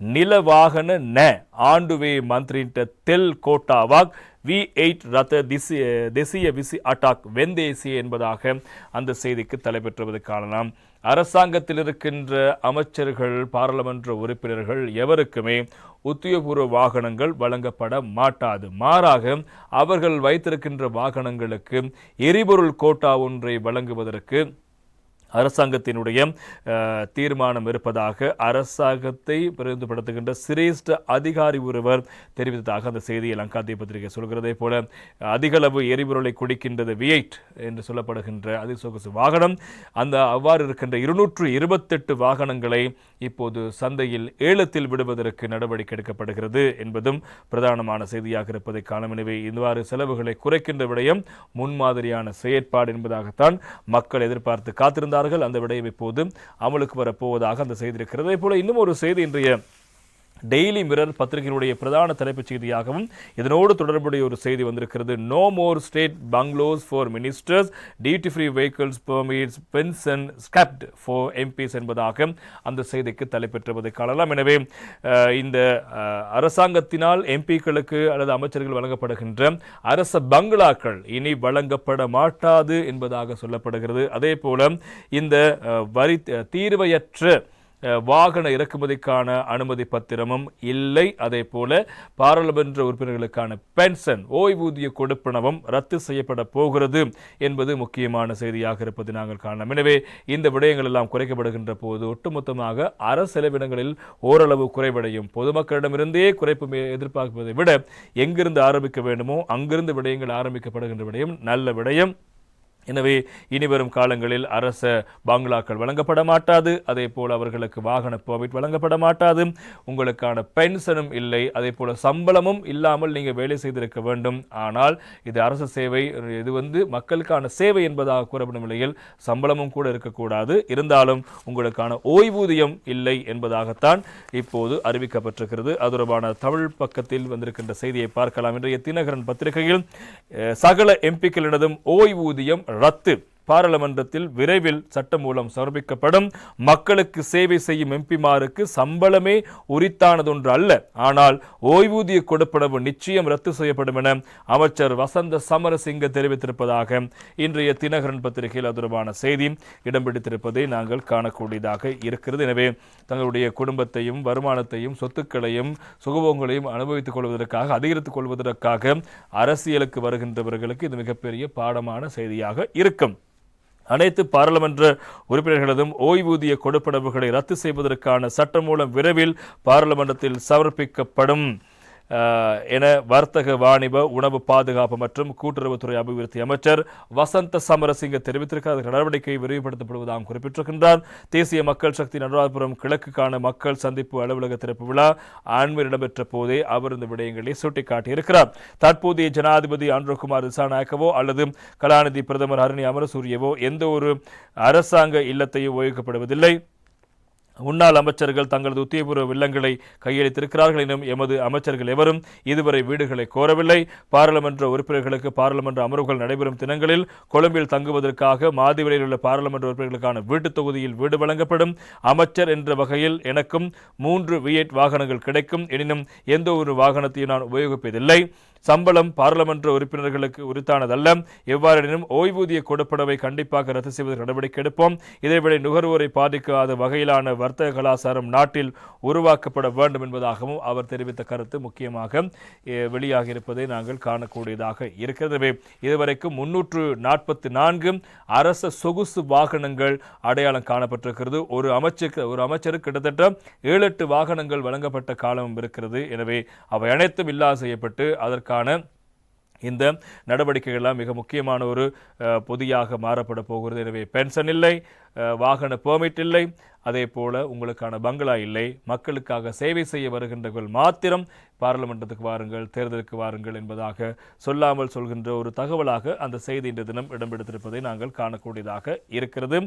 නිල වාහන නැහැ ආණ්ඩුවේ මන්ත්‍රීන්ට තෙල් கோட்டாவாக் V8 ரத 228 வெந்தேசிய என்பதாக அந்த செய்திக்கு தலைப்பெற்றுவது காணலாம். அரசாங்கத்தில் இருக்கின்ற அமைச்சர்கள், பாராளுமன்ற உறுப்பினர்கள் எவருக்குமே உத்தியோகபூர்வ வாகனங்கள் வழங்கப்பட மாட்டாது. மாறாக அவர்கள் வைத்திருக்கின்ற வாகனங்களுக்கு எரிபொருள் கோட்டா ஒன்றை வழங்குவதற்கு அரசாங்கத்தினுடைய தீர்மானம் இருப்பதாக அரசாங்கத்தை பிரதிநிதிப்படுத்துகின்ற சிரேஷ்ட அதிகாரி ஒருவர் தெரிவித்ததாக அந்த செய்தியை லங்காதீப பத்திரிகை சொல்கிறதே போல அதிகளவு எரிபொருளை குடிக்கின்றது V8 என்று சொல்லப்படுகின்ற அதிசொகுசு வாகனம். அந்த அவ்வாறு இருக்கின்ற 228 வாகனங்களை இப்போது சந்தையில் ஏலத்தில் விடுவதற்கு நடவடிக்கை எடுக்கப்படுகிறது என்பதும் பிரதானமான செய்தியாக இருப்பதை காணும். எனவே இவ்வாறு செலவுகளை குறைக்கின்ற விடயம் முன்மாதிரியான செயற்பாடு என்பதாகத்தான் மக்கள் எதிர்பார்த்து காத்திருந்தார். அந்த விடயம் இப்போது அமலுக்கு வரப்போவதாக அந்த செய்தி இருக்கிறது. அதே போல இன்னும் ஒரு செய்தி இன்றைய டெய்லி மிரர் பத்திரிகையினுடைய பிரதான தலைப்புச் செய்தியாகவும் இதனோடு தொடர்புடைய ஒரு செய்தி வந்திருக்கிறது. No more state bungalows for ministers, duty free vehicles permits pension scrapped for MPs என்பதாக அந்த செய்திக்கு தலைப்பெற்றுவதை காணலாம். எனவே இந்த அரசாங்கத்தினால் எம்பிக்களுக்கு அல்லது அமைச்சர்கள் வழங்கப்படுகின்ற அரச பங்களாக்கள் இனி வழங்கப்பட மாட்டாது என்பதாக சொல்லப்படுகிறது. அதே போல இந்த வரி தீர்வையற்ற வாகன இறக்குமதிக்கான அனுமதி பத்திரமும் இல்லை. அதே போல பாராளுமன்ற உறுப்பினர்களுக்கான பென்ஷன் ஓய்வூதிய கொடுப்பனவும் ரத்து செய்யப்பட போகிறது என்பது முக்கியமான செய்தியாக இருப்பதை நாங்கள் காணலாம். எனவே இந்த விடயங்கள் எல்லாம் குறைக்கப்படுகின்ற போது ஒட்டுமொத்தமாக அரசு செலவினங்களில் ஓரளவு குறைவடையும். பொதுமக்களிடமிருந்தே குறைப்பு எதிர்பார்ப்பதை விட எங்கிருந்து ஆரம்பிக்க வேண்டுமோ அங்கிருந்து விடயங்கள் ஆரம்பிக்கப்படுகின்ற விடயம் நல்ல விடயம். எனவே இனிவரும் காலங்களில் அரச பங்களாக்கள் வழங்கப்பட மாட்டாது. அதே போல் அவர்களுக்கு வாகன பெர்மிட் வழங்கப்பட மாட்டாது. உங்களுக்கான பென்ஷனும் இல்லை. அதே போல சம்பளமும் இல்லாமல் நீங்கள் வேலை செய்திருக்க வேண்டும். ஆனால் இது அரசு சேவை, இது மக்களுக்கான சேவை என்பதாக கூறப்படும் நிலையில் சம்பளமும் கூட இருக்கக்கூடாது. இருந்தாலும் உங்களுக்கான ஓய்வூதியம் இல்லை என்பதாகத்தான் இப்போது அறிவிக்கப்பட்டிருக்கிறது. அது தொடர்பான தமிழ் பக்கத்தில் வந்திருக்கின்ற செய்தியை பார்க்கலாம். இன்றைய தினகரன் பத்திரிகையில் சகல எம்பிக்களினதும் ஓய்வூதியம் ரத்து, பாராளுமன்றத்தில் விரைவில் சட்டமூலம் சமர்ப்பிக்கப்படும், மக்களுக்கு சேவை செய்யும் எம்பிமாருக்கு சம்பளமே உரித்தானதொன்று அல்ல, ஆனால் ஓய்வூதிய கொடுப்பனவு நிச்சயம் ரத்து செய்யப்படும் என அமைச்சர் வசந்த சமரசிங்க தெரிவித்திருப்பதாக இன்றைய தினகரன் பத்திரிகையில் தொடர்பான செய்தி இடம் பிடித்திருப்பதை நாங்கள் காணக்கூடியதாக இருக்கிறது. எனவே தங்களுடைய குடும்பத்தையும் வருமானத்தையும் சொத்துக்களையும் சுகபோகங்களையும் அனுபவித்துக் கொள்வதற்காக, அதிகரித்துக் கொள்வதற்காக அரசியலுக்கு வருகின்றவர்களுக்கு இது மிகப்பெரிய பாடமான செய்தியாக இருக்கும். அனைத்து பாராளுமன்ற உறுப்பினர்களதும் ஓய்வூதிய கொடுப்பனவுகளை ரத்து செய்வதற்கான சட்டமூலம் விரைவில் பாராளுமன்றத்தில் சமர்ப்பிக்கப்படும் என வர்த்தக வாணிப உணவு பாதுகாப்பு மற்றும் கூட்டுறவுத்துறை அபிவிருத்தி அமைச்சர் வசந்த சமரசிங்க தெரிவித்திருக்கிறார். நடவடிக்கை விரிவுபடுத்தப்படுவதாக குறிப்பிட்டிருக்கின்றார். தேசிய மக்கள் சக்தி நடராஜபுரம் கிழக்குக்கான மக்கள் சந்திப்பு அலுவலக திறப்பு விழா அண்மையில் இடம்பெற்ற போதே அவர் இந்த விடயங்களை சுட்டிக்காட்டியிருக்கிறார். தற்போதைய ஜனாதிபதி அன்ருகுமார் திசாநாயக்கவோ அல்லது கலாநிதி பிரதமர் ஹரணி அமரசூரியவோ எந்த ஒரு அரசாங்க இல்லத்தையும் உபயோகிக்கப்படுவதில்லை. முன்னாள் அமைச்சர்கள் தங்களது உத்தியோகபூர்வ இல்லங்களை கையெழுத்திருக்கிறார்கள் எனும் எமது அமைச்சர்கள் எவரும் இதுவரை வீடுகளை கோரவில்லை. பாராளுமன்ற உறுப்பினர்களுக்கு பாராளுமன்ற அமர்வுகள் நடைபெறும் தினங்களில் கொழும்பில் தங்குவதற்காக மாதிவரையில் உள்ள பாராளுமன்ற உறுப்பினர்களுக்கான வீட்டுத் தொகுதியில் வீடு வழங்கப்படும். அமைச்சர் என்ற வகையில் எனக்கும் 3 V8 வாகனங்கள் கிடைக்கும். எனினும் எந்த ஒரு வாகனத்தையும் நான் உபயோகிப்பதில்லை. சம்பளம் பாராளுமன்ற உறுப்பினர்களுக்கு உரித்தானதல்ல. எவ்வாறெனும் ஓய்வூதிய கொடுப்பனவை கண்டிப்பாக ரத்து செய்வதற்கு நடவடிக்கை எடுப்போம். இதேவேளை நுகர்வோரை பாதிக்காத வகையிலான வர்த்தக கலாச்சாரம் நாட்டில் உருவாக்கப்பட வேண்டும் என்பதாகவும் அவர் தெரிவித்த கருத்து முக்கியமாக வெளியாகி இருப்பதை நாங்கள் காணக்கூடியதாக இருக்கிறது. இதுவரைக்கும் 344 அரச சொகுசு வாகனங்கள் அடையாளம் காணப்பட்டிருக்கிறது. ஒரு அமைச்சருக்கு கிட்டத்தட்ட 7-8 வாகனங்கள் வழங்கப்பட்ட காலமும் இருக்கிறது. எனவே அவை அனைத்தும் இல்லாது செய்யப்பட்டு அதற்கான இந்த நடவடிக்கைகள்லாம் மிக முக்கியமான ஒரு பொதியாக மாறப்பட போகிறது. எனவே பென்ஷன் இல்லை, வாகன பெர்மிட் இல்லை, அதே போல உங்களுக்கான பங்களா இல்லை. மக்களுக்காக சேவை செய்ய வருகின்றவர்கள் மாத்திரம் பாராளுமன்றத்துக்கு வாருங்கள், தேர்தலுக்கு வாருங்கள் என்பதாக சொல்லாமல் சொல்கின்ற ஒரு தகவலாக அந்த செய்தி இன்று தினம் இடம்பெடுத்திருப்பதை நாங்கள் காணக்கூடியதாக இருக்கிறது.